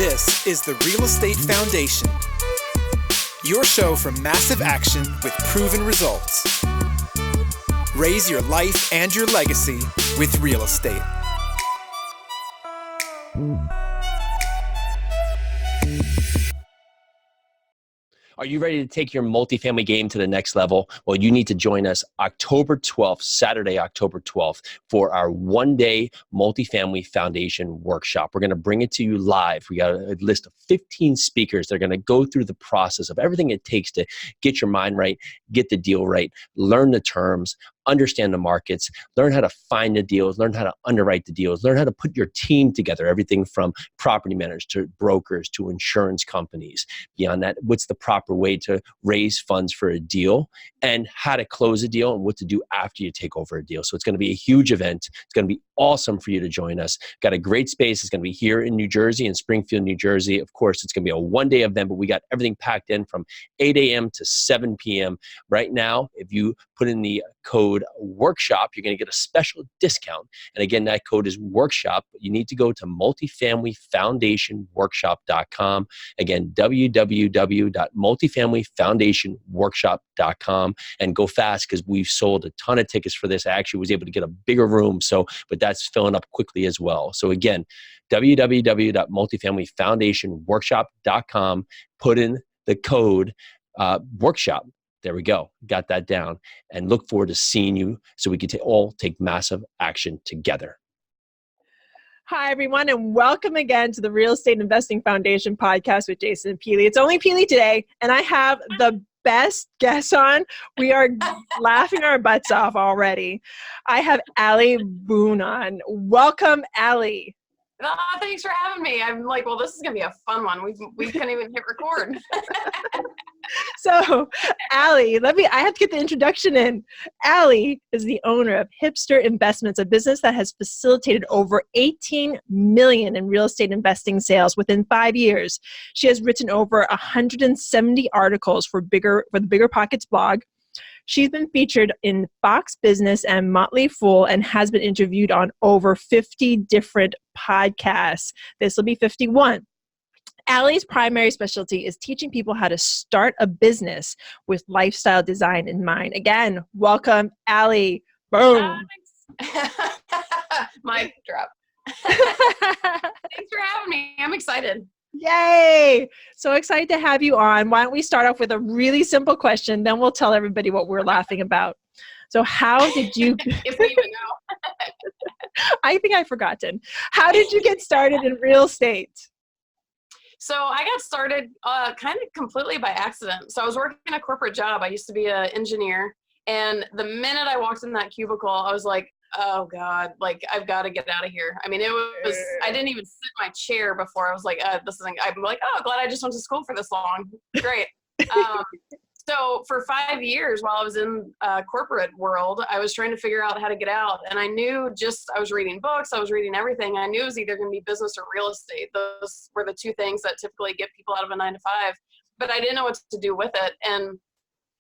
This is the Real Estate Foundation, your show for massive action with proven results. Raise your life and your legacy with real estate. Are you ready to take your multifamily game to the next level? Well, you need to join us October 12th, Saturday, October 12th, for our one-day multifamily foundation workshop. We're going to bring it to you live. We got a list of 15 speakers. They're going to go through the process of everything it takes to get your mind right, get the deal right, learn the terms, understand the markets, learn how to find the deals, learn how to underwrite the deals, learn how to put your team together, everything from property managers to brokers to insurance companies. Beyond that, what's the proper way to raise funds for a deal and how to close a deal and what to do after you take over a deal. So it's going to be a huge event. It's going to be awesome for you to join us. Got a great space. It's going to be here in New Jersey, in Springfield, New Jersey. Of course, it's going to be a one-day event, but we got everything packed in from 8 a.m. to 7 p.m. Right now, if you put in the code workshop, you're going to get a special discount. And again, that code is workshop. You need to go to multifamilyfoundationworkshop.com. Again, www.multifamilyfoundationworkshop.com, and go fast because we've sold a ton of tickets for this. I actually was able to get a bigger room, but that's filling up quickly as well. So again, www.multifamilyfoundationworkshop.com, put in the code workshop. There we go. Got that down. And look forward to seeing you so we can all take massive action together. Hi, everyone, and welcome again to the Real Estate Investing Foundation podcast with Jason and Pili. It's only Pili today, and I have the best guest on. We are laughing our butts off already. I have Allie Boone on. Welcome, Allie. Oh, thanks for having me. I'm like, well, this is going to be a fun one. We couldn't even hit record. So, Allie, I have to get the introduction in. Allie is the owner of Hipster Investments, a business that has facilitated over $18 million in real estate investing sales within 5 years. She has written over 170 articles for the Bigger Pockets blog. She's been featured in Fox Business and Motley and has been interviewed on over 50 different podcasts. This will be 51. Allie's primary specialty is teaching people how to start a business with lifestyle design in mind. Again, welcome, Allie. Boom. Mic drop. Thanks for having me. I'm excited. Yay! So excited to have you on. Why don't we start off with a really simple question, then we'll tell everybody what we're laughing about. So how did you... If we even know. I think I've forgotten. How did you get started in real estate? So I got started kind of completely by accident. So I was working a corporate job. I used to be an engineer. And the minute I walked in that cubicle, I was like, oh God, like I've got to get out of here. I mean, I didn't even sit in my chair before. I was like, I'm like, oh, glad I just went to school for this long. Great. So for 5 years while I was in corporate world, I was trying to figure out how to get out. And I knew I was reading books, I was reading everything. I knew it was either going to be business or real estate. Those were the two things that typically get people out of a 9 to 5, but I didn't know what to do with it. And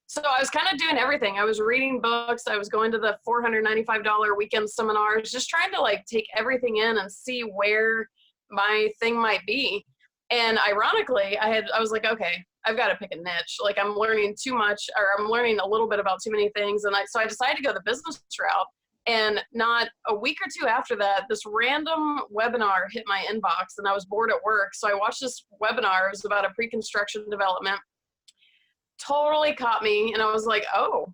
so I was kind of doing everything. I was reading books. I was going to the $495 weekend seminars, just trying to like take everything in and see where my thing might be. And ironically, I was like, okay, I've got to pick a niche. Like I'm learning too much, or I'm learning a little bit about too many things. And so I decided to go the business route. And not a week or two after that, this random webinar hit my inbox and I was bored at work. So I watched this webinar. It was about a pre-construction development. Totally caught me. And I was like, oh,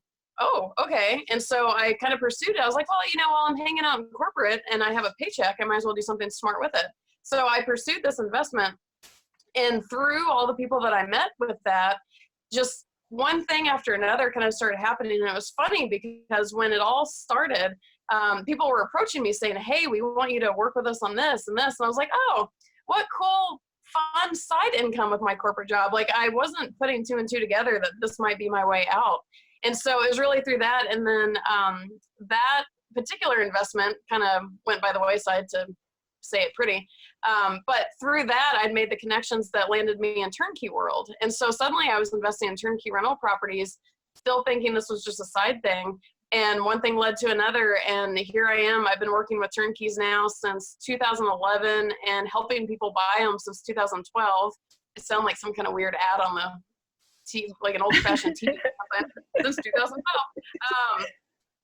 okay. And so I kind of pursued it. I was like, well, while I'm hanging out in corporate and I have a paycheck, I might as well do something smart with it. So I pursued this investment. And through all the people that I met with that, just one thing after another kind of started happening. And it was funny because when it all started, people were approaching me saying, hey, we want you to work with us on this and this. And I was like, oh, what cool, fun side income with my corporate job. Like I wasn't putting two and two together that this might be my way out. And so it was really through that. And then that particular investment kind of went by the wayside, to say it pretty. But through that, I'd made the connections that landed me in Turnkey world. And so suddenly I was investing in turnkey rental properties, still thinking this was just a side thing. And one thing led to another, and here I am. I've been working with Turnkeys now since 2011 and helping people buy them since 2012. It sounds like some kind of weird ad on the TV, like an old-fashioned TV since 2012.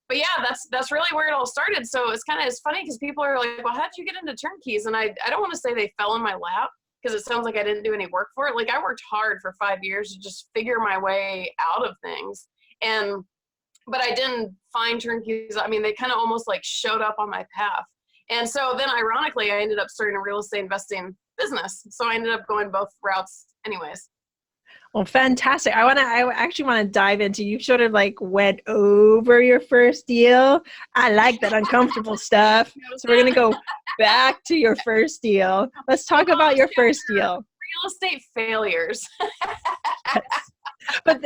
But yeah, that's really where it all started. So it's funny because people are like, well, how did you get into Turnkeys? And I don't want to say they fell in my lap because it sounds like I didn't do any work for it. Like I worked hard for 5 years to just figure my way out of things. But I didn't find Turnkeys. I mean, they kind of almost like showed up on my path. And so then ironically, I ended up starting a real estate investing business. So I ended up going both routes anyways. Well, fantastic. I actually want to dive into, you sort of like went over your first deal. I like that uncomfortable stuff. So we're going to go back to your first deal. Let's talk about your first deal. Real estate failures. But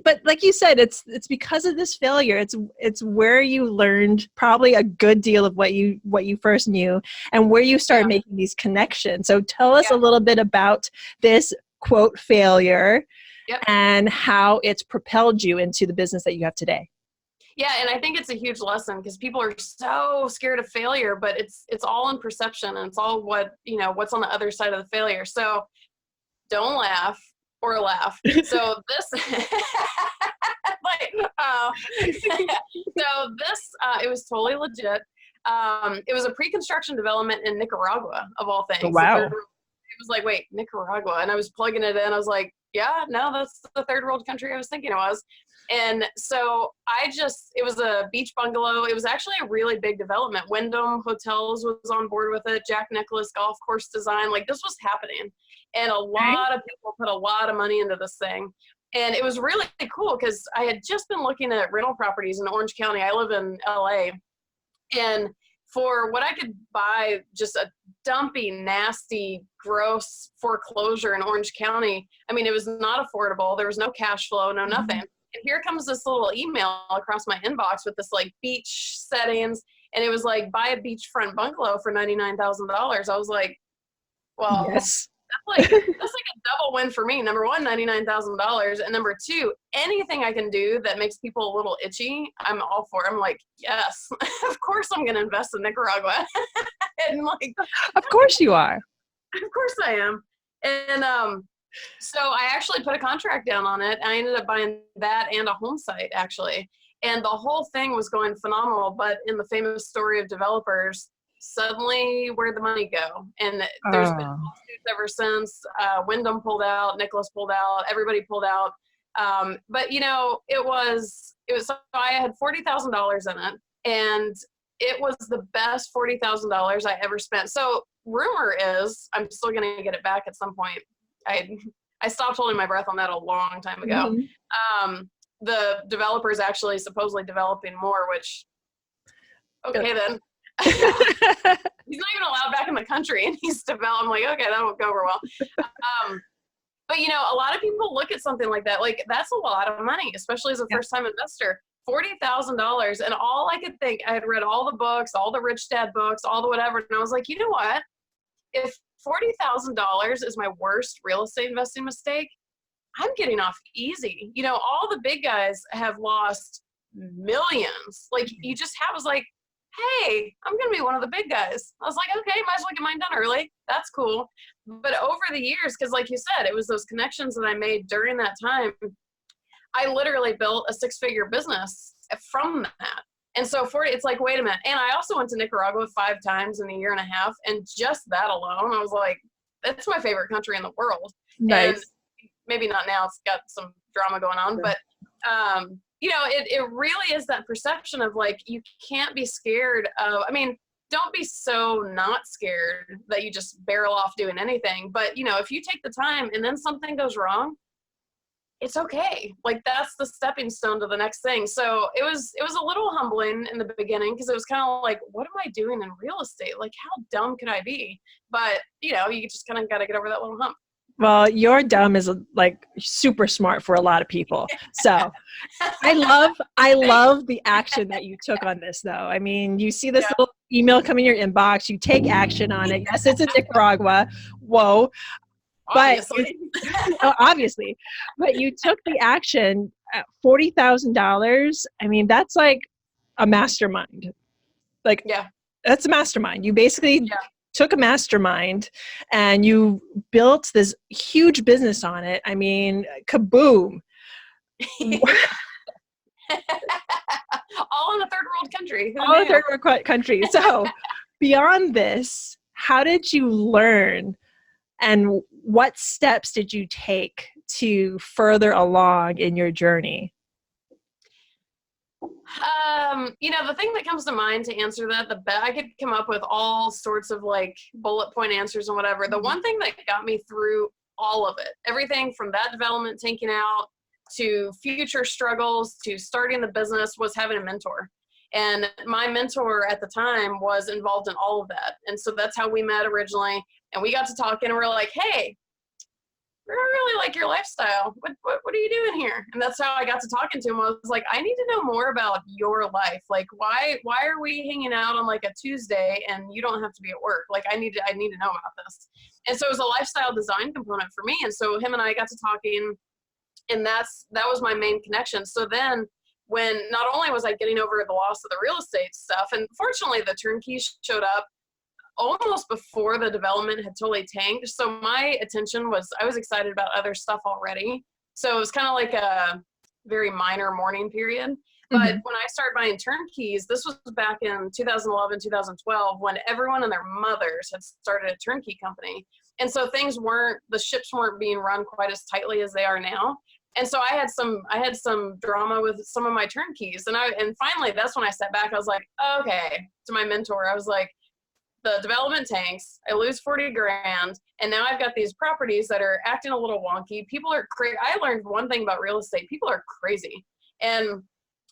but like you said, it's because of this failure. It's where you learned probably a good deal of what you first knew and where you started making these connections. So tell us a little bit about this quote failure and how it's propelled you into the business that you have today. Yeah, and I think it's a huge lesson because people are so scared of failure, but it's all in perception and it's all what's on the other side of the failure. So don't laugh. Or laugh. So this, it was totally legit. It was a pre-construction development in Nicaragua, of all things. Oh, wow. It was like, wait, Nicaragua. And I was plugging it in. I was like, yeah, no, that's the third world country I was thinking it was. And so it was a beach bungalow. It was actually a really big development. Wyndham Hotels was on board with it. Jack Nicklaus golf course design. Like this was happening. And a lot of people put a lot of money into this thing. And it was really cool because I had just been looking at rental properties in Orange County. I live in LA. And for what I could buy, just a dumpy, nasty, gross foreclosure in Orange County, I mean, it was not affordable. There was no cash flow, no nothing. And here comes this little email across my inbox with this like beach settings. And it was like, buy a beachfront bungalow for $99,000. I was like, well, yes. That's like a double win for me. Number one, $99,000. And number two, anything I can do that makes people a little itchy, I'm all for. I'm like, yes, of course I'm going to invest in Nicaragua. And like, of course you are. Of course I am. And so I actually put a contract down on it. I ended up buying that and a home site actually. And the whole thing was going phenomenal. But in the famous story of developers, suddenly where'd the money go? And there's been lawsuits ever since. Wyndham pulled out, Nicholas pulled out, everybody pulled out. But it was so I had $40,000 in it, and it was the best $40,000 I ever spent. So rumor is I'm still going to get it back at some point. I stopped holding my breath on that a long time ago. The developer's actually supposedly developing more, which okay then. He's not even allowed back in the country and he's developed. I'm like, okay, that won't go over well. But a lot of people look at something like that, like that's a lot of money, especially as a first-time investor. $40,000, and all I could think, I had read all the books, all the Rich Dad books, all the whatever, and I was like, you know what? If $40,000 is my worst real estate investing mistake, I'm getting off easy. All the big guys have lost millions. Like you just have was like, hey, I'm going to be one of the big guys. I was like, okay, might as well get mine done early. That's cool. But over the years, because like you said, it was those connections that I made during that time, I literally built a 6-figure business from that. And so it's like, wait a minute. And I also went to Nicaragua 5 times in a year and a half. And just that alone, I was like, that's my favorite country in the world. Nice. And maybe not now. It's got some drama going on. But, it really is that perception of like, you can't be scared of, don't be so not scared that you just barrel off doing anything. But, if you take the time and then something goes wrong, it's okay. Like that's the stepping stone to the next thing. So it was a little humbling in the beginning because it was kind of like, what am I doing in real estate? Like how dumb could I be? But you just kind of got to get over that little hump. Well, your dumb is like super smart for a lot of people. So I love the action that you took on this though. You see this little email come in your inbox, you take action on it. Yes, it's in Nicaragua. Whoa. Obviously. But you took the action at $40,000. That's like a mastermind. Like, Yeah. that's a mastermind. You basically took a mastermind and you built this huge business on it. I mean, kaboom. All in a third world country. All in a third world country. So beyond this, how did you learn and what steps did you take to further along in your journey? The thing that comes to mind to answer that, I could come up with all sorts of like bullet point answers and whatever. The one thing that got me through all of it, everything from that development tanking out to future struggles to starting the business, was having a mentor. And my mentor at the time was involved in all of that. And so that's how we met originally. And we got to talking and we're like, hey, I really like your lifestyle. What are you doing here? And that's how I got to talking to him. I was like, I need to know more about your life. Like, why are we hanging out on like a Tuesday and you don't have to be at work? Like, I need to know about this. And so it was a lifestyle design component for me. And so him and I got to talking, and that was my main connection. So then when not only was I getting over the loss of the real estate stuff, and fortunately the Turnkey showed up almost before the development had totally tanked. So my attention I was excited about other stuff already. So it was kind of like a very minor mourning period. But when I started buying turnkeys, this was back in 2011, 2012, when everyone and their mothers had started a turnkey company. And so the ships weren't being run quite as tightly as they are now. And so I had some drama with some of my turnkeys. And finally, that's when I sat back. I was like, okay, to my mentor, I was like, the development tanks, I lose 40 grand, and now I've got these properties that are acting a little wonky. People are crazy. I learned one thing about real estate. People are crazy. And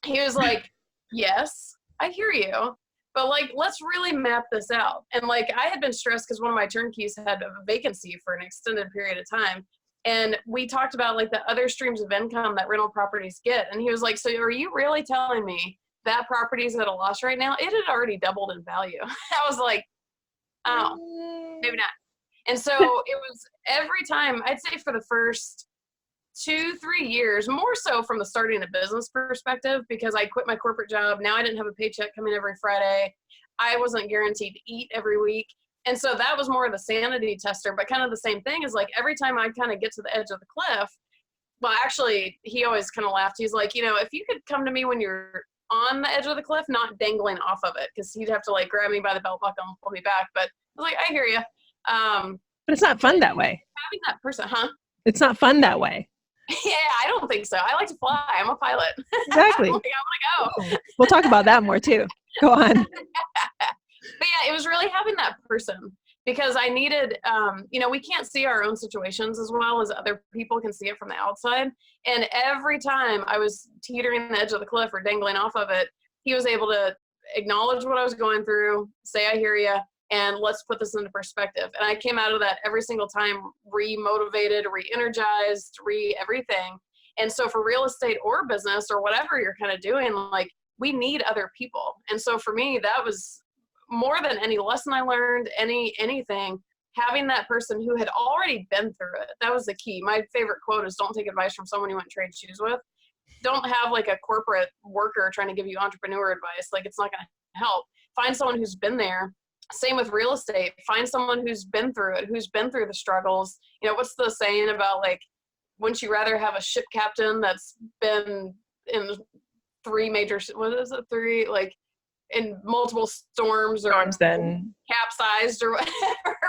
he was like, yes, I hear you, but like, let's really map this out. And like, I had been stressed because one of my turnkeys had a vacancy for an extended period of time. And we talked about like the other streams of income that rental properties get. And he was like, so are you really telling me that property is at a loss right now? It had already doubled in value. I was like, oh, maybe not. And so it was every time, I'd say for the first 2-3 years, more so from the starting a business perspective, because I quit my corporate job. Now I didn't have a paycheck coming every Friday. I wasn't guaranteed to eat every week. And so that was more of the sanity tester, but kind of the same thing is like every time I kind of get to the edge of the cliff, well, actually, he always kind of laughed. He's like, if you could come to me when you're on the edge of the cliff, not dangling off of it, because he'd have to like grab me by the belt buckle and pull me back. But I was like, I hear you. But it's not fun that way. Having that person, huh? It's not fun that way. Yeah, I don't think so. I like to fly. I'm a pilot. Exactly. I want to go. We'll talk about that more too. Go on. But yeah, it was really having that person, because I needed, we can't see our own situations as well as other people can see it from the outside. And every time I was teetering the edge of the cliff or dangling off of it, he was able to acknowledge what I was going through, say, I hear you, and let's put this into perspective. And I came out of that every single time re-motivated, re-energized, everything. And so for real estate or business or whatever you're kind of doing, like, we need other people. And so for me, that was more than any lesson I learned, anything, having that person who had already been through it. That was the key. My favorite quote is, don't take advice from someone you wouldn't trade shoes with. Don't have like a corporate worker trying to give you entrepreneur advice. Like, it's not going to help. Find someone who's been there. Same with real estate. Find someone who's been through it, who's been through the struggles. What's the saying about like, wouldn't you rather have a ship captain that's been in in multiple storms then capsized or whatever,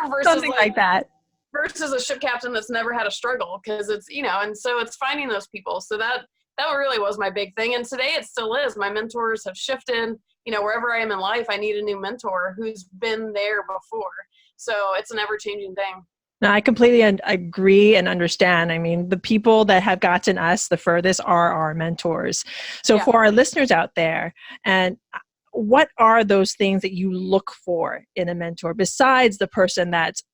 versus something like that, versus a ship captain that's never had a struggle, because it's, and so it's finding those people. So that really was my big thing. And today it still is. My mentors have shifted. Wherever I am in life, I need a new mentor who's been there before. So it's an ever-changing thing. No, I completely agree and understand. I mean, the people that have gotten us the furthest are our mentors. So for our listeners out there, and what are those things that you look for in a mentor besides the person that's,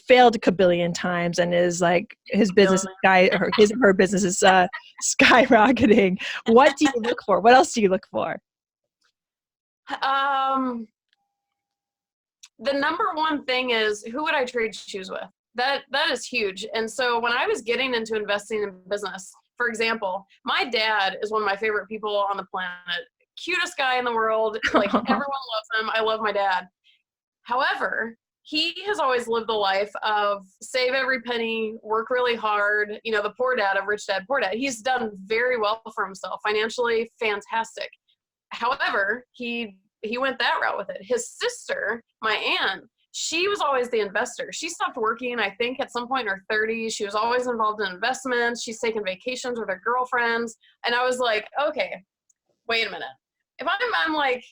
failed a kabillion times and is like her business is skyrocketing? What do you look for? What else do you look for? The number one thing is, who would I trade shoes with? That is huge. And so when I was getting into investing in business, for example, my dad is one of my favorite people on the planet. cutest guy in the world. Like everyone loves him. I love my dad. However, he has always lived the life of save every penny, work really hard. You know, the poor dad of Rich Dad, Poor Dad. He's done very well for himself, financially fantastic. However, he went that route with it. His sister, my aunt, she was always the investor. She stopped working, I think, at some point in her 30s. She was always involved in investments. She's taken vacations with her girlfriends. And I was like, okay, wait a minute. If I'm like,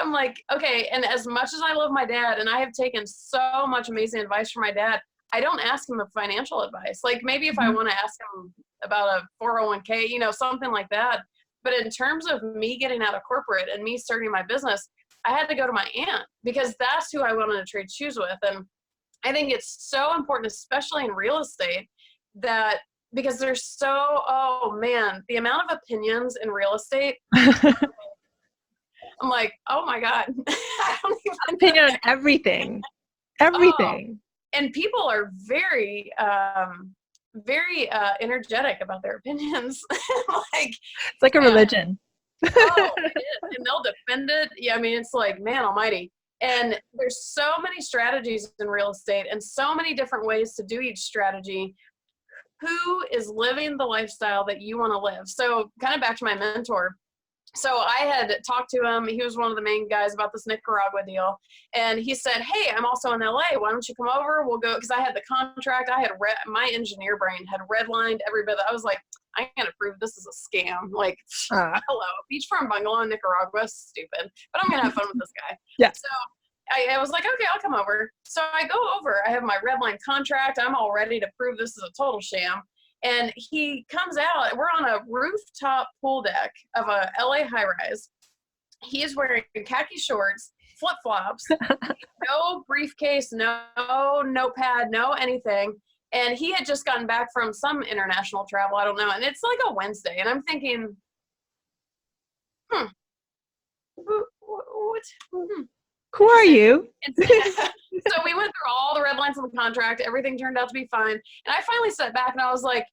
I'm like, okay, and as much as I love my dad, and I have taken so much amazing advice from my dad, I don't ask him the financial advice. Like maybe if I want to ask him about a 401k, you know, something like that. But in terms of me getting out of corporate and me starting my business, I had to go to my aunt because that's who I wanted to trade shoes with. And I think it's so important, especially in real estate, that because there's so, oh man, the amount of opinions in real estate, I'm like, oh my God. I don't even opinion on everything. Everything. Oh, and people are very, very energetic about their opinions. Like it's like a religion. Oh, it is. And they'll defend it. Yeah, I mean, it's like, man almighty. And there's so many strategies in real estate and so many different ways to do each strategy. Who is living the lifestyle that you want to live? So kind of back to my mentor. So I had talked to him. He was one of the main guys about this Nicaragua deal. And he said, hey, I'm also in LA. Why don't you come over? We'll go. Because I had the contract. I had my engineer brain had redlined every bit. I was like, I can't prove this is a scam. Like, hello, beachfront bungalow in Nicaragua, stupid. But I'm going to have fun with this guy. Yeah. So I was like, okay, I'll come over. So I go over. I have my redline contract. I'm all ready to prove this is a total sham. And he comes out. We're on a rooftop pool deck of a LA high-rise. He is wearing khaki shorts, flip-flops, no briefcase, no notepad, no anything. And he had just gotten back from some international travel. I don't know. And it's like a Wednesday. And I'm thinking, what? Who are you? So we went through all the red lines of the contract. Everything turned out to be fine. And I finally sat back and I was like,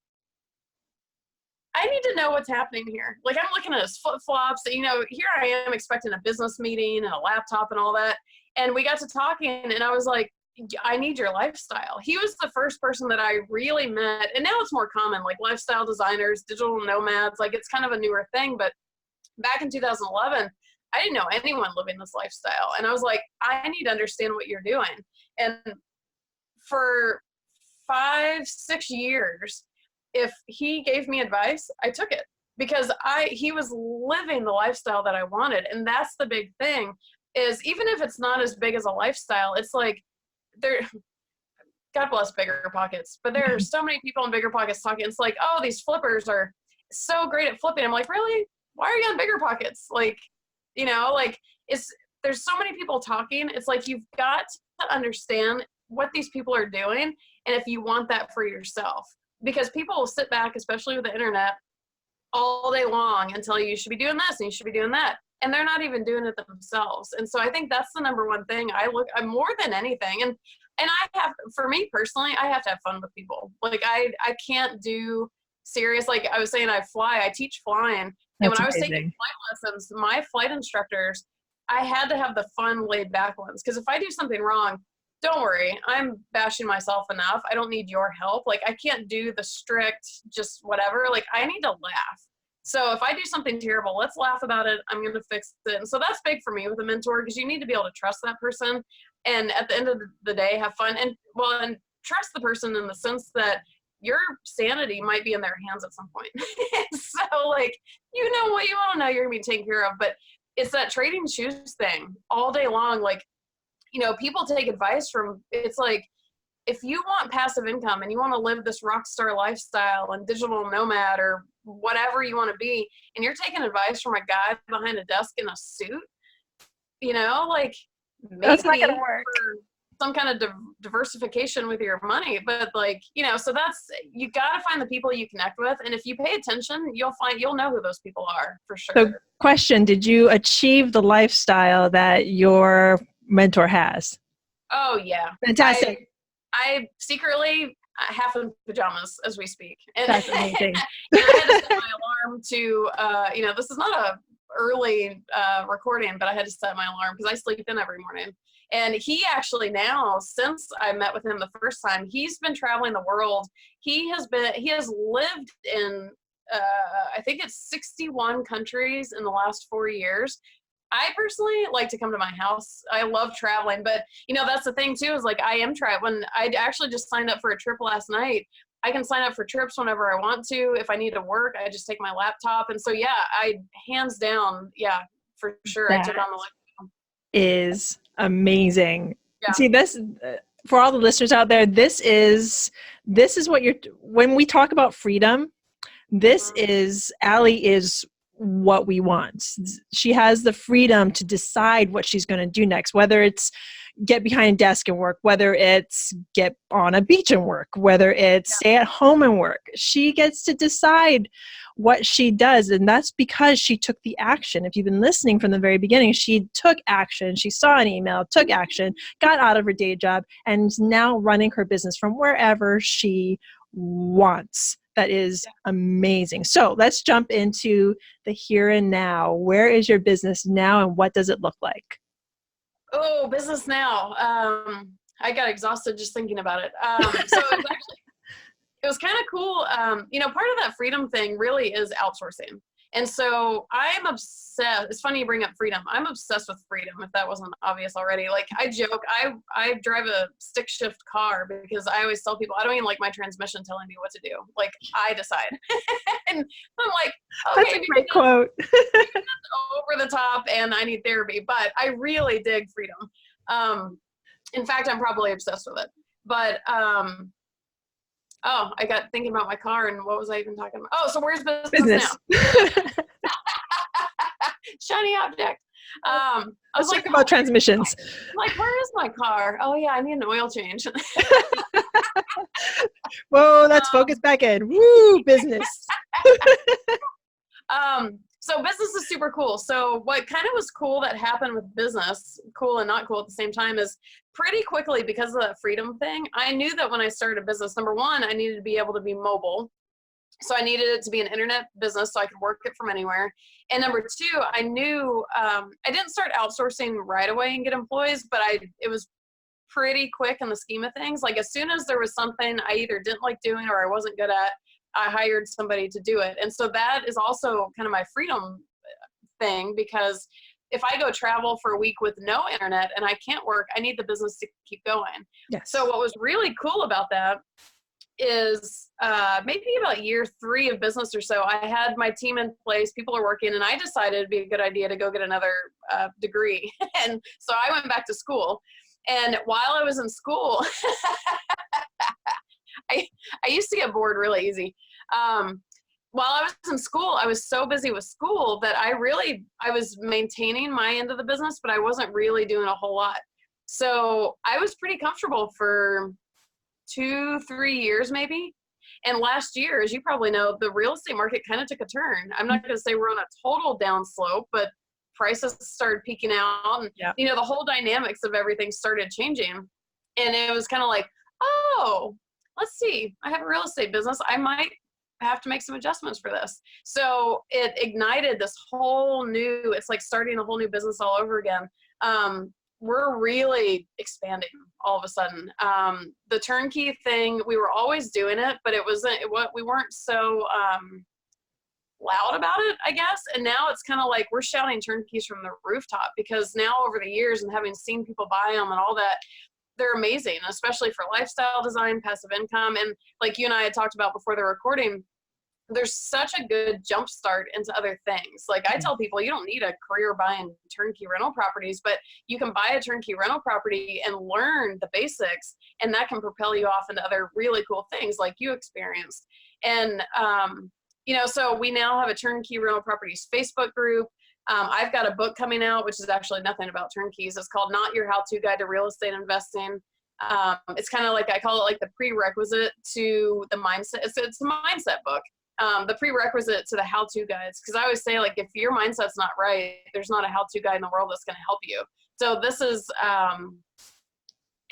I need to know what's happening here. Like I'm looking at his flip-flops. You know, here I am expecting a business meeting and a laptop and all that. And we got to talking and I was like, I need your lifestyle. He was the first person that I really met. And now it's more common, like lifestyle designers, digital nomads, like it's kind of a newer thing. But back in 2011, I didn't know anyone living this lifestyle. And I was like, I need to understand what you're doing. And for 5-6 years, if he gave me advice, I took it because he was living the lifestyle that I wanted. And that's the big thing is even if it's not as big as a lifestyle, it's like God bless Bigger Pockets, but there are so many people in Bigger Pockets talking. It's like, oh, these flippers are so great at flipping. I'm like, really? Why are you on Bigger Pockets? Like, you know, like there's so many people talking. It's like, you've got to understand what these people are doing. And if you want that for yourself, because people will sit back, especially with the internet, all day long and tell you should be doing this and you should be doing that. And they're not even doing it themselves. And so I think that's the number one thing I'm more than anything. And for me personally, I have to have fun with people. Like I can't do serious, like I was saying, I teach flying. And when I was taking flight lessons, my flight instructors, I had to have the fun laid back ones. Cause if I do something wrong, don't worry, I'm bashing myself enough. I don't need your help. Like I can't do the strict, just whatever. Like I need to laugh. So if I do something terrible, let's laugh about it. I'm going to fix it. And so that's big for me with a mentor because you need to be able to trust that person. And at the end of the day, have fun and trust the person in the sense that your sanity might be in their hands at some point. So like, you know what you want to know you're going to be taken care of, but it's that trading shoes thing all day long. Like, you know, people take advice from, it's like, if you want passive income and you want to live this rock star lifestyle and digital nomad or whatever you want to be, and you're taking advice from a guy behind a desk in a suit, you know, like maybe that's not going to work. Some kind of diversification with your money, but like, you know, so you got to find the people you connect with. And if you pay attention, you'll know who those people are for sure. So question, did you achieve the lifestyle that your mentor has? Oh yeah. Fantastic. I secretly half in pajamas as we speak. And, That's amazing. and I had to set my alarm to, this is not a early recording, but I had to set my alarm because I sleep in every morning. And he actually now, since I met with him the first time, he's been traveling the world. He has lived in, I think it's 61 countries in the last 4 years. I personally like to come to my house. I love traveling, but that's the thing too, is like I am when I actually just signed up for a trip last night. I can sign up for trips whenever I want to. If I need to work, I just take my laptop. And so, I hands down, for sure. I took on the laptop. Is amazing. Yeah. See, this for all the listeners out there, this is what when we talk about freedom, this is Allie is what we want. She has the freedom to decide what she's going to do next, whether it's get behind a desk and work, whether it's get on a beach and work, whether it's stay at home and work. She gets to decide what she does. And that's because she took the action. If you've been listening from the very beginning, she took action. She saw an email, took action, got out of her day job, and is now running her business from wherever she wants. That is amazing. So let's jump into the here and now. Where is your business now and what does it look like? Oh, business now. I got exhausted just thinking about it. So it was kind of cool. Part of that freedom thing really is outsourcing. And so I'm obsessed. It's funny you bring up freedom. I'm obsessed with freedom, if that wasn't obvious already. Like I joke, I drive a stick shift car because I always tell people I don't even like my transmission telling me what to do. Like I decide. And I'm like, okay, that's a great quote. That's over the top and I need therapy, but I really dig freedom. In fact, I'm probably obsessed with it. But I got thinking about my car and what was I even talking about? Oh, so where's business now? Shiny object. I was Let's talk about transmissions. Like, where is my car? Oh yeah, I need an oil change. Whoa, let's focus back in. Woo, business. So business is super cool. So what kind of was cool that happened with business, cool and not cool at the same time, is pretty quickly because of that freedom thing, I knew that when I started a business, number one, I needed to be able to be mobile. So I needed it to be an internet business so I could work it from anywhere. And number two, I knew I didn't start outsourcing right away and get employees, but it was pretty quick in the scheme of things. Like as soon as there was something I either didn't like doing or I wasn't good at, I hired somebody to do it. And so that is also kind of my freedom thing, because if I go travel for a week with no internet and I can't work, I need the business to keep going. Yes. So what was really cool about that is maybe about year 3 of business or so, I had my team in place, people are working, and I decided it'd be a good idea to go get another degree. And so I went back to school. And while I was in school, I used to get bored really easy. While I was in school, I was so busy with school that I was maintaining my end of the business, but I wasn't really doing a whole lot. So I was pretty comfortable for 2-3 years maybe. And last year, as you probably know, the real estate market kind of took a turn. I'm not going to say we're on a total downslope, but prices started peaking out, and the whole dynamics of everything started changing. And it was kind of like, oh, let's see, I have a real estate business. I might have to make some adjustments for this. So it ignited this whole new, it's like starting a whole new business all over again. We're really expanding all of a sudden. The turnkey thing, we were always doing it, but we weren't so loud about it, I guess. And now it's kind of like we're shouting turnkeys from the rooftop, because now over the years and having seen people buy them and all that, they're amazing, especially for lifestyle design, passive income. And like you and I had talked about before the recording, there's such a good jump start into other things. Like I tell people, you don't need a career buying turnkey rental properties, but you can buy a turnkey rental property and learn the basics, and that can propel you off into other really cool things like you experienced. And, so we now have a Turnkey Rental Properties Facebook group. I've got a book coming out, which is actually nothing about turnkeys. It's called Not Your How-To Guide to Real Estate Investing. It's kind of like, I call it like the prerequisite to the mindset. It's a mindset book. The prerequisite to the how-to guides. Because I always say, like, if your mindset's not right, there's not a how-to guide in the world that's going to help you. So this is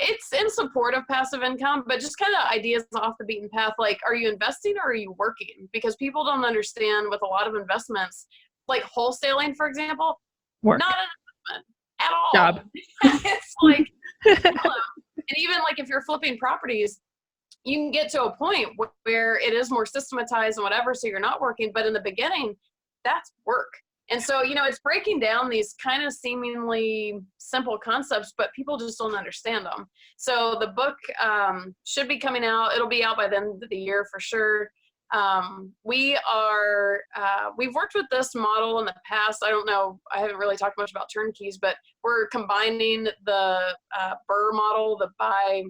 It's in support of passive income, but just kind of ideas off the beaten path. Like, are you investing or are you working? Because people don't understand with a lot of investments, like wholesaling, for example, Work. not an investment at all. Job. It's like, hello. And even like if you're flipping properties, you can get to a point where it is more systematized and whatever, so you're not working. But in the beginning, that's work. And so, it's breaking down these kind of seemingly simple concepts, but people just don't understand them. So the book should be coming out. It'll be out by the end of the year for sure. We've worked with this model in the past. I don't know, I haven't really talked much about turnkeys, but we're combining the BRRRR model, I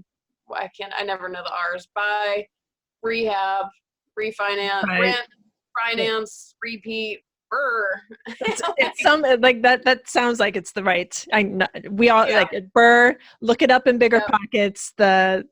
never know the R's, buy, rehab, refinance, Right. rent, finance, repeat, BRRRR. It's some like that. That sounds like it's the right. We all Yeah. like BRRRR. Look it up in bigger Yep. pockets. The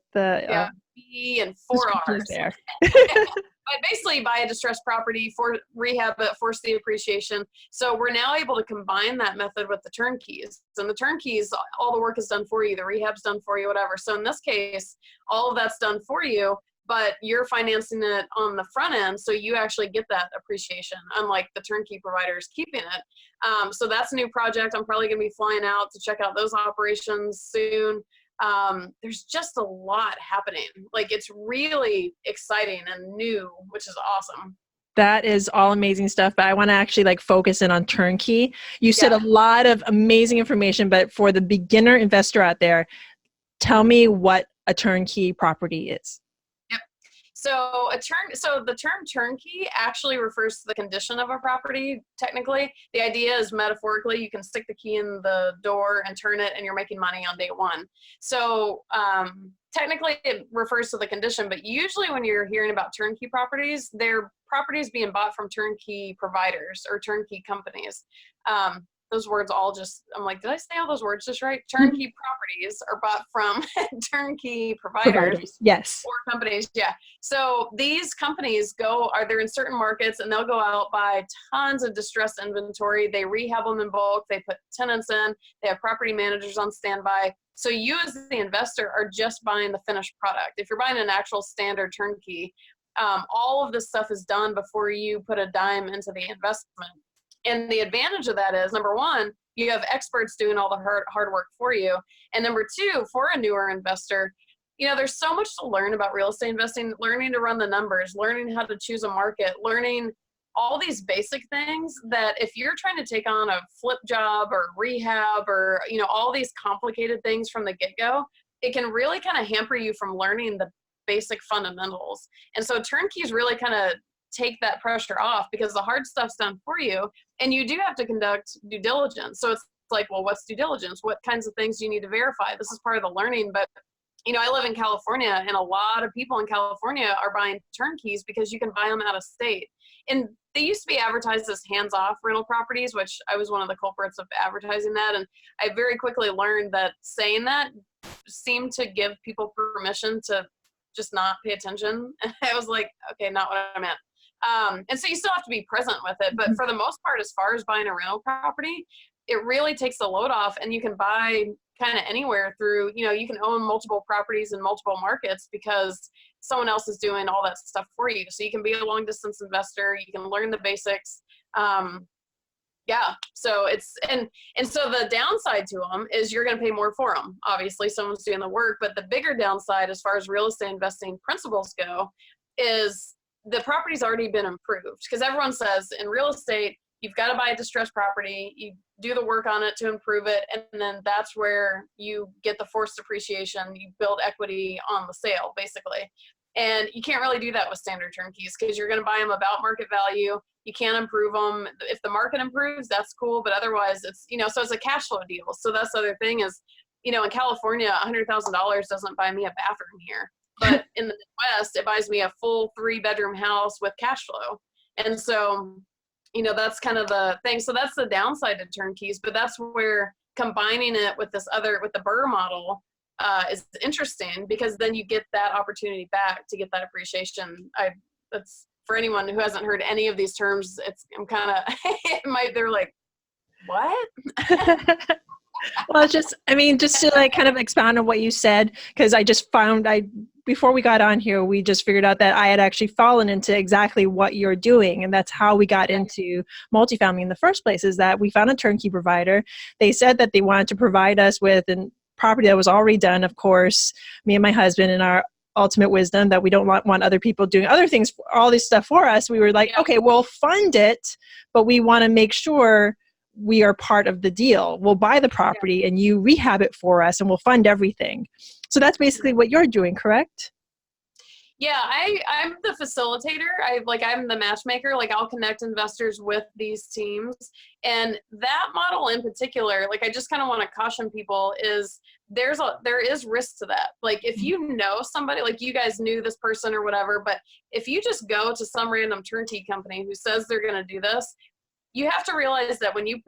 B and 4 R's. there. But basically, buy a distressed property, for rehab it, force the appreciation. So we're now able to combine that method with the turnkeys. And the turnkeys, all the work is done for you. The rehab's done for you, whatever. So in this case, all of that's done for you, but you're financing it on the front end, so you actually get that appreciation, unlike the turnkey providers keeping it. So that's a new project. I'm probably going to be flying out to check out those operations soon. There's just a lot happening. Like, it's really exciting and new, which is awesome. That is all amazing stuff, but I want to actually focus in on turnkey. You said a lot of amazing information, but for the beginner investor out there, tell me what a turnkey property is. So the term turnkey actually refers to the condition of a property. Technically, the idea is metaphorically, you can stick the key in the door and turn it and you're making money on day one. So technically it refers to the condition, but usually when you're hearing about turnkey properties, they're properties being bought from turnkey providers or turnkey companies. Those words all just, I'm like, did I say all those words just right? Turnkey properties are bought from turnkey providers. Yes. Or companies, yeah. So these companies they're in certain markets and they'll go out, buy tons of distressed inventory. They rehab them in bulk. They put tenants in. They have property managers on standby. So you as the investor are just buying the finished product. If you're buying an actual standard turnkey, all of this stuff is done before you put a dime into the investment. And the advantage of that is, number one, you have experts doing all the hard work for you. And number two, for a newer investor, there's so much to learn about real estate investing, learning to run the numbers, learning how to choose a market, learning all these basic things that if you're trying to take on a flip job or rehab or, all these complicated things from the get-go, it can really kind of hamper you from learning the basic fundamentals. And so turnkeys really kind of take that pressure off because the hard stuff's done for you, and you do have to conduct due diligence. So it's like, well, what's due diligence? What kinds of things do you need to verify? This is part of the learning. But I live in California, and a lot of people in California are buying turnkeys because you can buy them out of state. And they used to be advertised as hands-off rental properties, which I was one of the culprits of advertising that. And I very quickly learned that saying that seemed to give people permission to just not pay attention. And I was like, okay, not what I meant. And so you still have to be present with it. But for the most part, as far as buying a rental property, it really takes the load off, and you can buy kind of anywhere through, you can own multiple properties in multiple markets because someone else is doing all that stuff for you. So you can be a long distance investor. You can learn the basics. So so the downside to them is you're going to pay more for them. Obviously, someone's doing the work, but the bigger downside as far as real estate investing principles go is the property's already been improved, because everyone says in real estate, you've got to buy a distressed property, you do the work on it to improve it, and then that's where you get the forced appreciation, you build equity on the sale, basically. And you can't really do that with standard turnkeys because you're going to buy them about market value. You can't improve them. If the market improves, that's cool, but otherwise it's, so it's a cash flow deal. So that's the other thing is, in California, $100,000 doesn't buy me a bathroom here. But in the Midwest, it buys me a full 3-bedroom house with cash flow. And so, that's kind of the thing. So that's the downside to turnkeys, but that's where combining it with the BRRRR model is interesting, because then you get that opportunity back to get that appreciation. That's for anyone who hasn't heard any of these terms. I'm kind of, they're like, what? Well, it's just, I mean, just to like kind of expound on what you said, because I just found before we got on here, we just figured out that I had actually fallen into exactly what you're doing. And that's how we got into multifamily in the first place, is that we found a turnkey provider. They said that they wanted to provide us with a property that was already done. Of course, me and my husband and our ultimate wisdom that we don't want other people doing other things, all this stuff for us. We were like, okay, we'll fund it, but we want to make sure we are part of the deal. We'll buy the property and you rehab it for us and we'll fund everything. So that's basically what you're doing, correct? Yeah, I'm the facilitator. I'm the matchmaker. Like, I'll connect investors with these teams. And that model in particular, like, I just kind of want to caution people is there is risk to that. Like, if you know somebody, like you guys knew this person or whatever, but if you just go to some random turnkey company who says they're going to do this, you have to realize that when you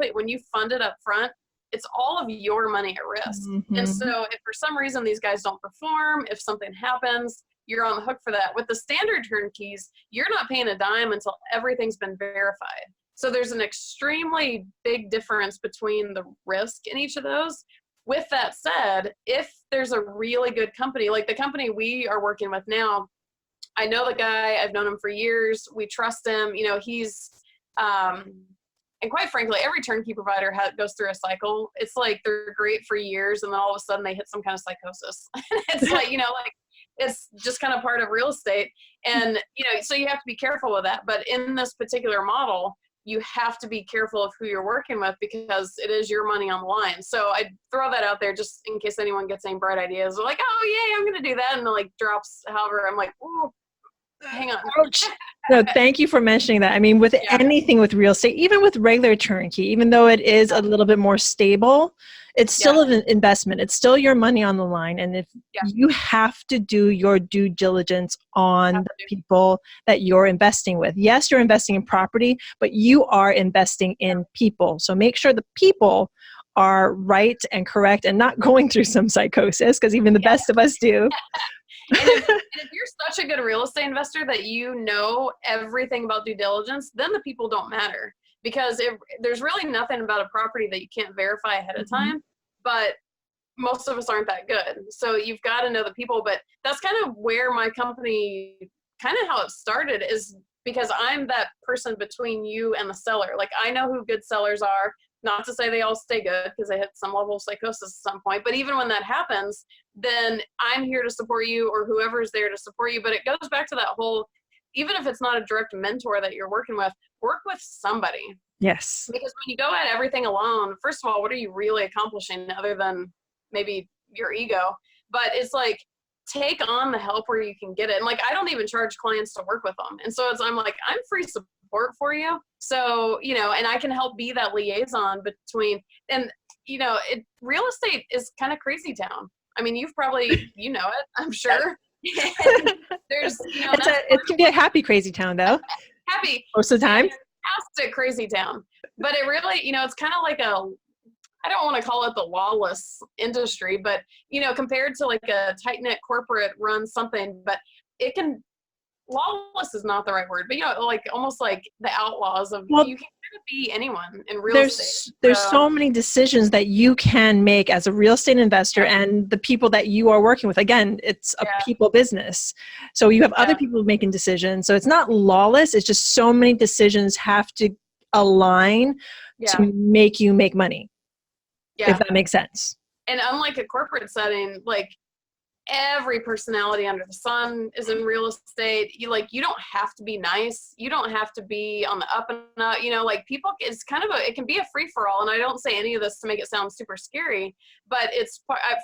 fund it up front, it's all of your money at risk. Mm-hmm. And so if for some reason these guys don't perform, if something happens, you're on the hook for that. With the standard turnkeys, you're not paying a dime until everything's been verified. So there's an extremely big difference between the risk in each of those. With that said, if there's a really good company, like the company we are working with now, I know the guy, I've known him for years, we trust him, he's, and quite frankly, every turnkey provider goes through a cycle. It's like they're great for years, and then all of a sudden they hit some kind of psychosis. It's like, it's just kind of part of real estate. And, so you have to be careful with that. But in this particular model, you have to be careful of who you're working with because it is your money on the line. So I throw that out there just in case anyone gets any bright ideas. They're like, oh, yeah, I'm going to do that. And it like drops. However, I'm like, ooh, hang on. Ouch. No, thank you for mentioning that. I mean, with anything with real estate, even with regular turnkey, even though it is a little bit more stable, it's still an investment. It's still your money on the line. And if you have to do your due diligence on the people that you're investing with. Yes, you're investing in property, but you are investing in people. So make sure the people are right and correct and not going through some psychosis, because even the best of us do. And if you're such a good real estate investor that you know everything about due diligence, then the people don't matter. Because there's really nothing about a property that you can't verify ahead of time, but most of us aren't that good. So you've got to know the people. But that's kind of where my company, kind of how it started, is because I'm that person between you and the seller. Like, I know who good sellers are. Not to say they all stay good, because they hit some level of psychosis at some point. But even when that happens, then I'm here to support you, or whoever's there to support you. But it goes back to that whole, even if it's not a direct mentor that you're working with, work with somebody. Yes. Because when you go at everything alone, first of all, what are you really accomplishing other than maybe your ego? But it's like, take on the help where you can get it. And like, I don't even charge clients to work with them. And so I'm like, I'm free support for you. So, and I can help be that liaison between, and, real estate is kind of crazy town. I mean, you've probably, it, I'm sure. There's, it can be a happy, crazy town though. Happy. Most of the time. Fantastic, crazy town. But it really, it's kind of like I don't want to call it the lawless industry, but, compared to like a tight-knit corporate run something, but lawless is not the right word, but, like almost like the outlaws of, you can kind of be anyone in real estate. There's so many decisions that you can make as a real estate investor and the people that you are working with. Again, it's a people business. So you have other people making decisions. So it's not lawless. It's just so many decisions have to align to make you make money. If that makes sense. And unlike a corporate setting, like every personality under the sun is in real estate. You don't have to be nice. You don't have to be on the up and up. Like people, it's kind of it can be a free for all. And I don't say any of this to make it sound super scary, but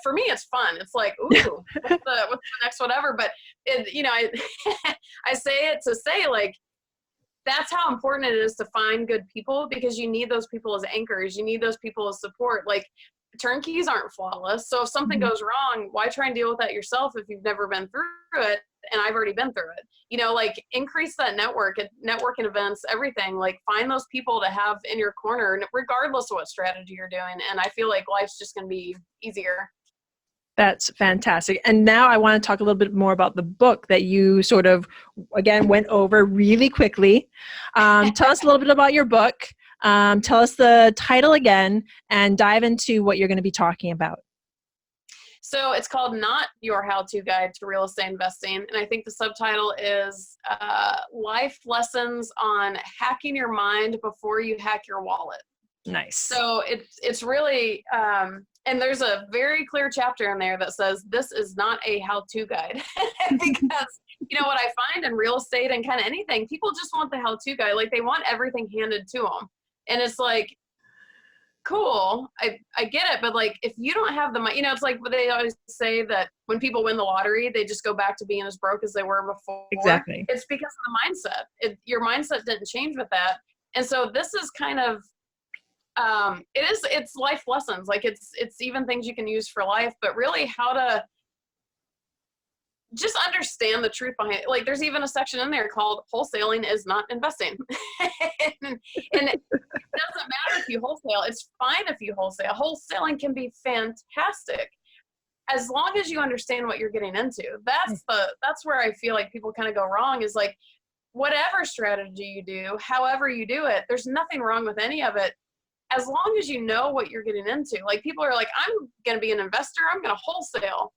for me, it's fun. It's like, ooh, what's the next whatever. But I say it to say like, that's how important it is to find good people, because you need those people as anchors. You need those people as support. Like, turnkeys aren't flawless. So if something goes wrong, why try and deal with that yourself if you've never been through it? And I've already been through it. Like, increase that networking events, everything. Like, find those people to have in your corner, regardless of what strategy you're doing. And I feel like life's just going to be easier. That's fantastic. And now I want to talk a little bit more about the book that you sort of, again, went over really quickly. Tell us a little bit about your book. Tell us the title again and dive into what you're going to be talking about. So it's called Not Your How-To Guide to Real Estate Investing. And I think the subtitle is Life Lessons on Hacking Your Mind Before You Hack Your Wallet. Nice. So it's really, and there's a very clear chapter in there that says this is not a how-to guide. Because, what I find in real estate and kind of anything, people just want the how-to guide. Like they want everything handed to them. And it's like, cool, I get it, but like if you don't have the money, it's like they always say that when people win the lottery, they just go back to being as broke as they were before. Exactly. It's because of the mindset. Your mindset didn't change with that. And so this is kind of it's life lessons. Like it's even things you can use for life, but really how to just understand the truth behind it. Like there's even a section in there called wholesaling is not investing. and it doesn't matter if you wholesale. It's fine if you wholesale. Wholesaling can be fantastic as long as you understand what you're getting into. That's where I feel like people kind of go wrong is like whatever strategy you do, however you do it, there's nothing wrong with any of it. As long as you know what you're getting into. Like people are like, I'm going to be an investor. I'm going to wholesale.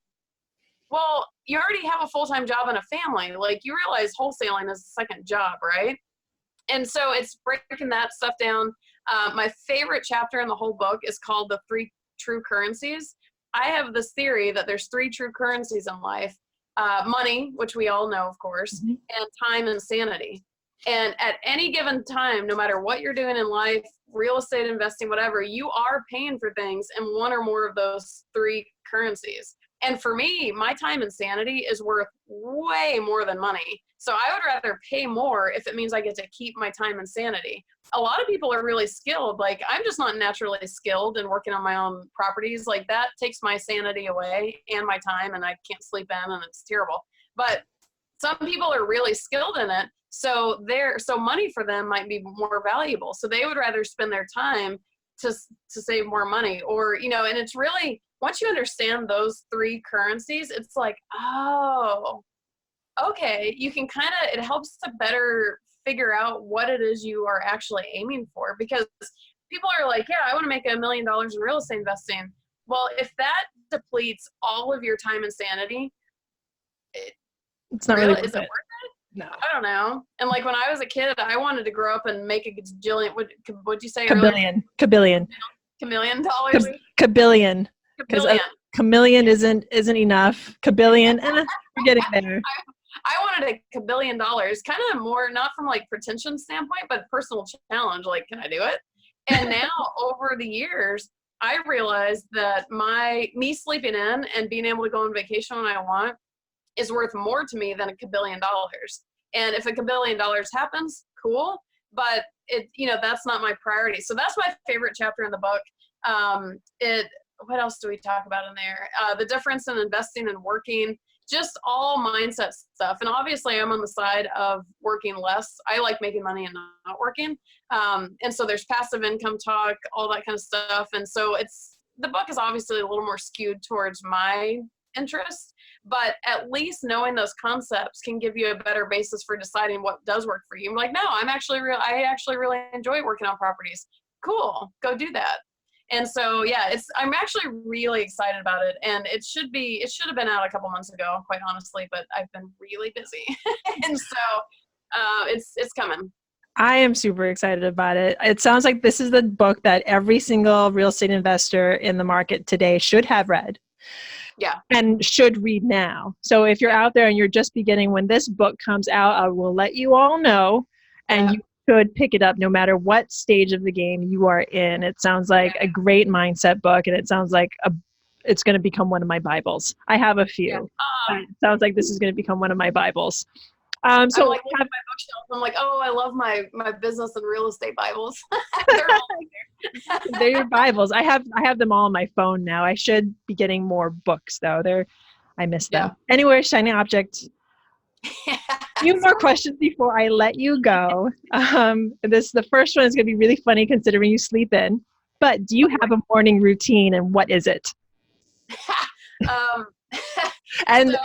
Well, you already have a full-time job and a family. Like you realize wholesaling is a second job, right? And so it's breaking that stuff down. My favorite chapter in the whole book is called The Three True Currencies. I have this theory that there's three true currencies in life. Money, which we all know, of course, and time and sanity. And at any given time, no matter what you're doing in life, real estate investing, whatever, you are paying for things in one or more of those three currencies. And for me, my time and sanity is worth way more than money. So I would rather pay more if it means I get to keep my time and sanity. A lot of people are really skilled. Like I'm just not naturally skilled in working on my own properties. Like that takes my sanity away and my time, and I can't sleep in and it's terrible. But some people are really skilled in it. So money for them might be more valuable. So they would rather spend their time to save more money or, and it's really, once you understand those three currencies, it's like, oh, okay, you can it helps to better figure out what it is you are actually aiming for. Because people are like, yeah, I want to make $1 million in real estate investing. Well, if that depletes all of your time and sanity, it's not really is it worth it? No. I don't know. And like when I was a kid, I wanted to grow up and make a gajillion, what'd you say? Kabillion. $1 million dollars? Kabillion. Because a chameleon isn't enough. Kabillion, we're getting there. I wanted a $1 billion, kind of more, not from like pretension standpoint, but personal challenge. Like, can I do it? And now over the years, I realized that me sleeping in and being able to go on vacation when I want is worth more to me than $1 billion. And if $1 billion happens, cool. But that's not my priority. So that's my favorite chapter in the book. What else do we talk about in there? The difference in investing and working, just all mindset stuff. And obviously I'm on the side of working less. I like making money and not working. And so there's passive income talk, all that kind of stuff. And so the book is obviously a little more skewed towards my interest, but at least knowing those concepts can give you a better basis for deciding what does work for you. I'm like, no, I actually really enjoy working on properties. Cool. Go do that. And so, yeah, I'm actually really excited about it. And it should have been out a couple months ago, quite honestly, but I've been really busy. And so it's coming. I am super excited about it. It sounds like this is the book that every single real estate investor in the market today should have read. Yeah. And should read now. So if you're out there and you're just beginning, when this book comes out, I will let you all know. And you should pick it up no matter what stage of the game you are in. It sounds like a great mindset book, and it sounds like it's going to become one of my Bibles. I have a few. It sounds like this is going to become one of my Bibles. So I'm like looking at my bookshelf. I'm like, oh, I love my business and real estate Bibles. They're all there. They're your Bibles. I have them all on my phone now. I should be getting more books though. I miss them. Yeah. Anyway, shiny object. A few more questions before I let you go. The first one is going to be really funny considering you sleep in. But do you have a morning routine, and what is it? And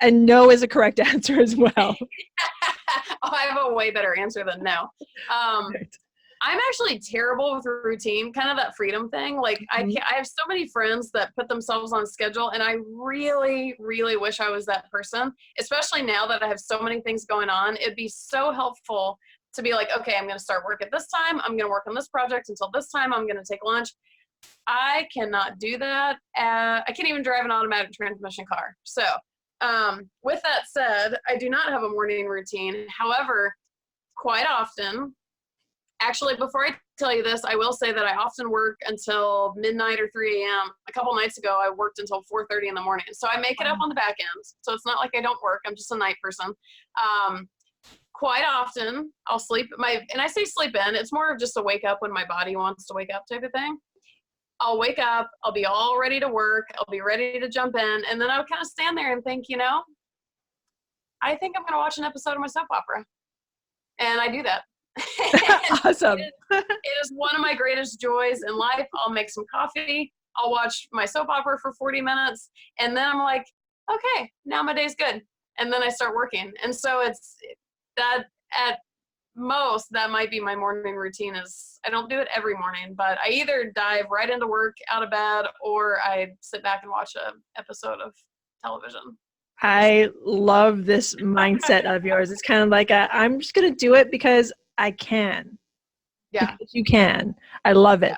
no is a correct answer as well. I have a way better answer than no. I'm actually terrible with routine, kind of that freedom thing. Like I have so many friends that put themselves on schedule, and I really, really wish I was that person, especially now that I have so many things going on. It'd be so helpful to be like, okay, I'm going to start work at this time. I'm going to work on this project until this time. I'm going to take lunch. I cannot do that. I can't even drive an automatic transmission car. So with that said, I do not have a morning routine. However, quite often, actually, before I tell you this, I will say that I often work until midnight or 3 a.m. A couple nights ago, I worked until 4:30 in the morning. So I make it up on the back end. So it's not like I don't work. I'm just a night person. Quite often, I'll sleep. And I say sleep in. It's more of just a wake up when my body wants to wake up type of thing. I'll wake up. I'll be all ready to work. I'll be ready to jump in. And then I'll kind of stand there and think, I think I'm going to watch an episode of my soap opera. And I do that. Awesome. It is one of my greatest joys in life. I'll make some coffee. I'll watch my soap opera for 40 minutes. And then I'm like, okay, now my day's good. And then I start working. And so it's that at most, that might be my morning routine. Is I don't do it every morning, but I either dive right into work out of bed, or I sit back and watch an episode of television. I love this mindset of yours. It's kind of like I'm just going to do it because I can. Yeah. Because you can. I love it. Yeah.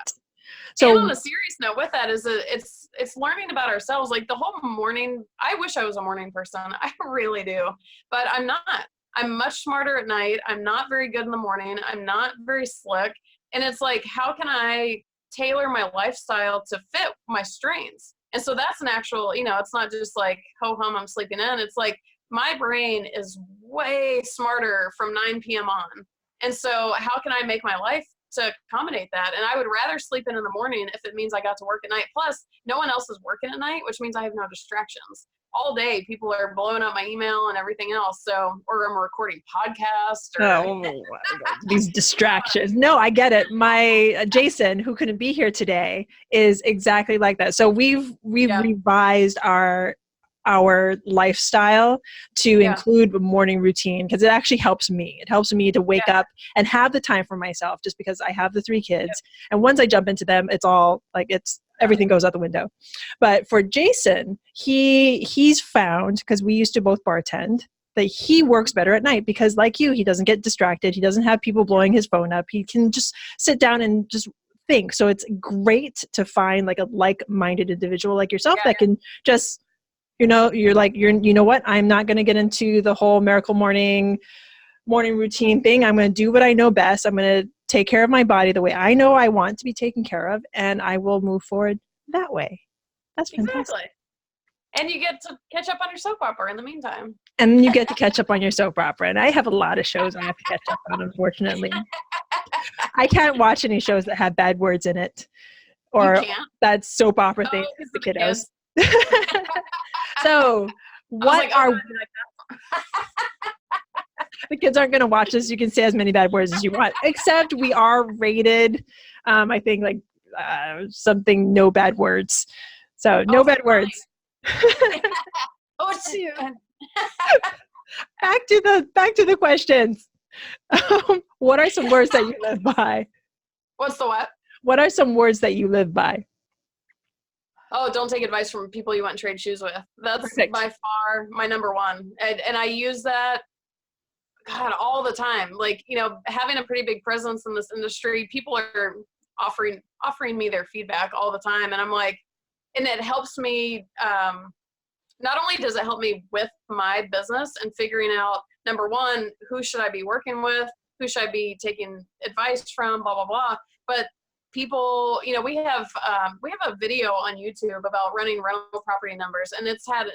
So and on a serious note with that is it's learning about ourselves. Like the whole morning, I wish I was a morning person. I really do, but I'm not. I'm much smarter at night. I'm not very good in the morning. I'm not very slick. And it's like, how can I tailor my lifestyle to fit my strengths? And so that's an actual, it's not just like, ho hum, I'm sleeping in. It's like my brain is way smarter from 9 p.m. on. And so how can I make my life to accommodate that? And I would rather sleep in the morning if it means I got to work at night. Plus, no one else is working at night, which means I have no distractions. All day, people are blowing up my email and everything else. So, or I'm recording podcasts. These distractions. No, I get it. My Jason, who couldn't be here today, is exactly like that. So we've revised our lifestyle to include a morning routine, because it actually helps me. It helps me to wake up and have the time for myself, just because I have the 3 kids. And once I jump into them, it's all like everything goes out the window. But for Jason, he's found, because we used to both bartend, that he works better at night, because like you, he doesn't get distracted. He doesn't have people blowing his phone up. He can just sit down and just think. So it's great to find like a like-minded individual like yourself that can just, you're like, you know what? I'm not going to get into the whole miracle morning routine thing. I'm going to do what I know best. I'm going to take care of my body the way I know I want to be taken care of, and I will move forward that way. That's fantastic. Exactly. And you get to catch up on your soap opera in the meantime. And you get to catch up on your soap opera. And I have a lot of shows I have to catch up on, unfortunately. I can't watch any shows that have bad words in it, or that soap opera thing for the kiddos. So what are... The kids aren't going to watch this. You can say as many bad words as you want, except we are rated, I think, like something, no bad words. So no bad words. Back to the questions. What are some words that you live by? What's the what? What are some words that you live by? Oh, don't take advice from people you want to trade shoes with. That's by far my number one. And I use that, God, all the time. Like, having a pretty big presence in this industry, people are offering me their feedback all the time. And I'm like, and it helps me, not only does it help me with my business and figuring out, number one, who should I be working with? Who should I be taking advice from? Blah, blah, blah. But people, we have a video on YouTube about running rental property numbers, and it's had an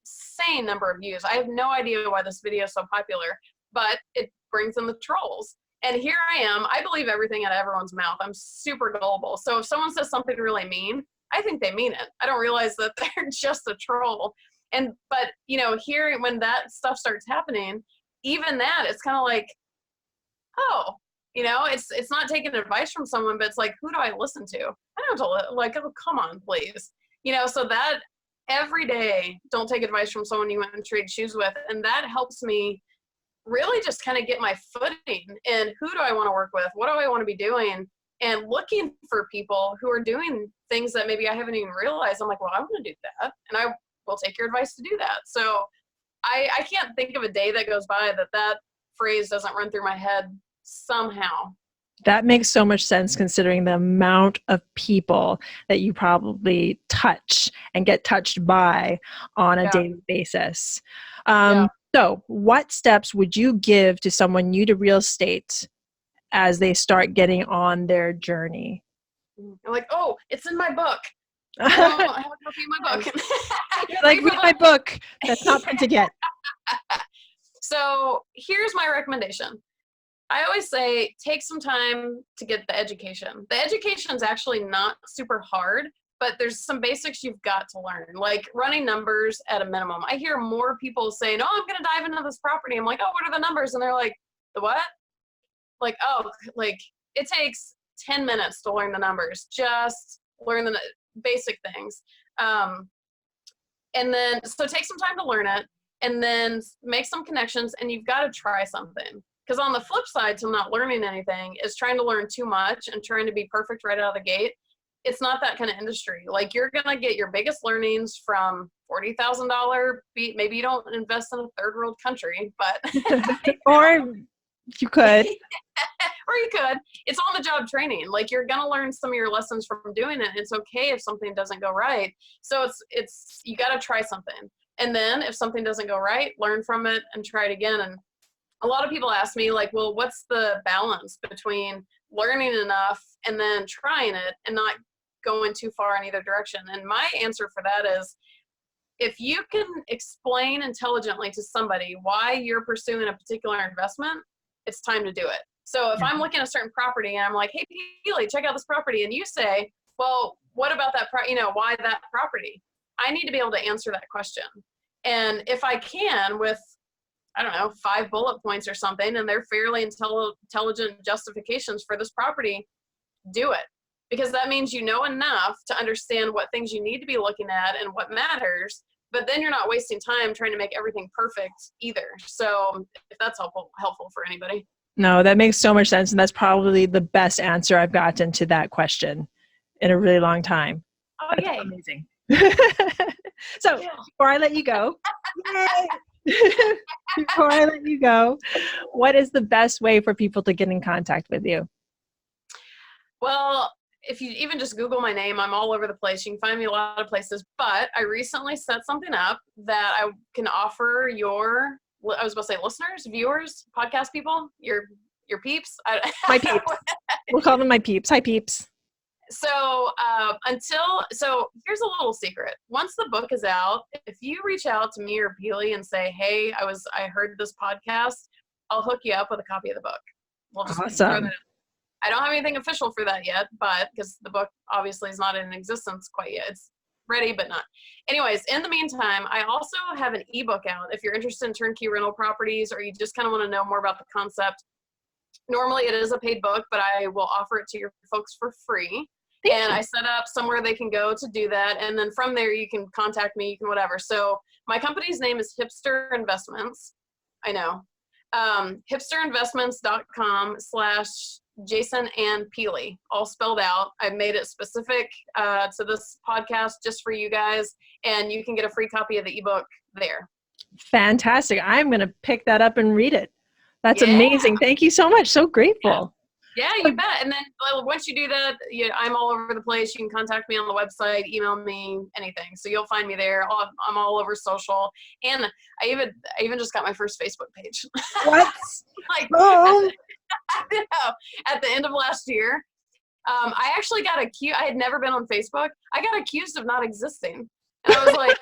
insane number of views. I have no idea why this video is so popular, but it brings in the trolls. And here I am. I believe everything out of everyone's mouth. I'm super gullible. So if someone says something really mean, I think they mean it. I don't realize that they're just a troll. But here, when that stuff starts happening, even that, it's kind of like, oh, it's not taking advice from someone, but it's like, who do I listen to? I don't know, like, oh, come on, please. So that every day, don't take advice from someone you want to trade shoes with. And that helps me really just kind of get my footing in who do I want to work with? What do I want to be doing? And looking for people who are doing things that maybe I haven't even realized. I'm like, well, I want to do that. And I will take your advice to do that. So I can't think of a day that goes by that phrase doesn't run through my head somehow. That makes so much sense considering the amount of people that you probably touch and get touched by on a daily basis. So what steps would you give to someone new to real estate as they start getting on their journey? I'm like, oh, it's in my book. I have a copy of my book. You're like, read my book. That's not printed yet. So here's my recommendation. I always say, take some time to get the education. The education is actually not super hard, but there's some basics you've got to learn, like running numbers at a minimum. I hear more people saying, oh, I'm going to dive into this property. I'm like, oh, what are the numbers? And they're like, the what? Like, oh, like it takes 10 minutes to learn the numbers. Just learn the basic things. And then, so take some time to learn it and then make some connections, and you've got to try something. Because on the flip side to not learning anything is trying to learn too much and trying to be perfect right out of the gate. It's not that kind of industry. Like, you're going to get your biggest learnings from $40,000. Maybe you don't invest in a third world country, but. Or you could. Or you could. It's on the job training. Like, you're going to learn some of your lessons from doing it. It's okay if something doesn't go right. So it's you got to try something. And then if something doesn't go right, learn from it and try it again. And a lot of people ask me, like, well, what's the balance between learning enough and then trying it and not going too far in either direction? And my answer for that is, if you can explain intelligently to somebody why you're pursuing a particular investment, it's time to do it. So if I'm looking at a certain property and I'm like, hey, Pili, check out this property. And you say, well, what about that, why that property? I need to be able to answer that question. And if I can with, I don't know, 5 bullet points or something, and they're fairly intelligent justifications for this property, do it. Because that means you know enough to understand what things you need to be looking at and what matters, but then you're not wasting time trying to make everything perfect either. So if that's helpful for anybody. No, that makes so much sense. And that's probably the best answer I've gotten to that question in a really long time. Oh, that's yay. Amazing. So before I let you go, what is the best way for people to get in contact with you? Well, if you even just Google my name, I'm all over the place. You can find me a lot of places, but I recently set something up that I can offer listeners, viewers, podcast people, your peeps. My peeps. We'll call them my peeps. Hi, peeps. So here's a little secret. Once the book is out, if you reach out to me or Pili and say, hey, I heard this podcast, I'll hook you up with a copy of the book. We'll just awesome. I don't have anything official for that yet, but because the book obviously is not in existence quite yet. It's ready, but not. Anyways, in the meantime, I also have an ebook out. If you're interested in turnkey rental properties, or you just kind of want to know more about the concept, normally it is a paid book, but I will offer it to your folks for free. And I set up somewhere they can go to do that. And then from there, you can contact me, you can whatever. So my company's name is Hipster Investments. I know. hipsterinvestments.com/Jason and Pili, all spelled out. I've made it specific to this podcast just for you guys. And you can get a free copy of the ebook there. Fantastic. I'm going to pick that up and read it. That's amazing. Thank you so much. So grateful. Yeah, you bet. And then once you do that, I'm all over the place. You can contact me on the website, email me, anything. So you'll find me there. I'm all over social. And I even just got my first Facebook page. What? At the end of last year, I actually got accused. I had never been on Facebook. I got accused of not existing. And I was like,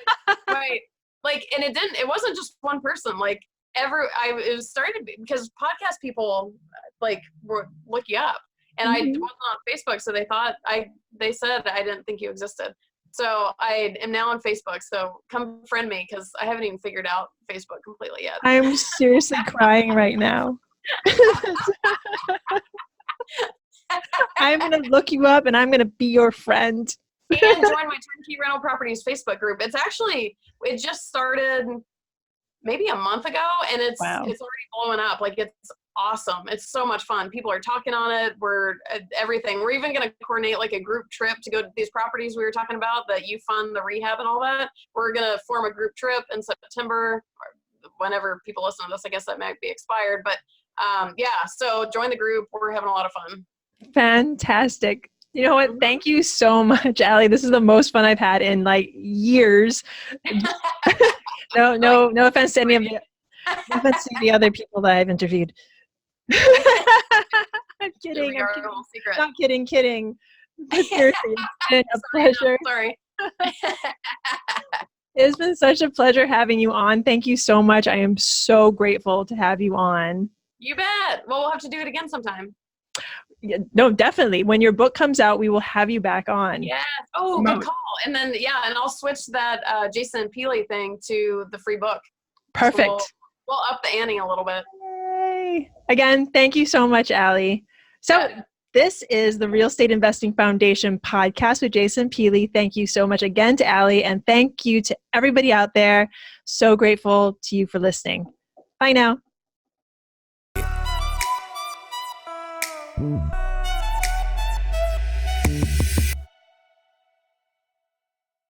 right. Like, and it wasn't just one person. Like, it was started because podcast people look you up, and I wasn't on Facebook, so they said I didn't think you existed. So I am now on Facebook. So come friend me, because I haven't even figured out Facebook completely yet. I'm seriously crying right now. I'm gonna look you up, and I'm gonna be your friend. And join my Turnkey Rental Properties Facebook group. It just started maybe a month ago, and it's Wow. already blowing up. Like, it's awesome. It's so much fun. People are talking on it. We're everything. We're even going to coordinate like a group trip to go to these properties we were talking about that you fund the rehab and all that. We're going to form a group trip in September, or whenever people listen to this. I guess that might be expired, but yeah, so join the group. We're having a lot of fun. Fantastic. You know what? Thank you so much, Allie. This is the most fun I've had in like years. No offense to any of the other people that I've interviewed. I'm kidding. Not kidding. But seriously, it's been a pleasure. Sorry. It's been such a pleasure having you on. Thank you so much. I am so grateful to have you on. You bet. Well, we'll have to do it again sometime. Yeah, no, definitely. When your book comes out, we will have you back on. Yeah. Oh, good call. And then, yeah, and I'll switch that Jason and Pili thing to the free book. Perfect. So we'll up the ante a little bit. Yay. Again, thank you so much, Allie. So this is the Real Estate Investing Foundation podcast with Jason Pili. Thank you so much again to Allie, and thank you to everybody out there. So grateful to you for listening. Bye now.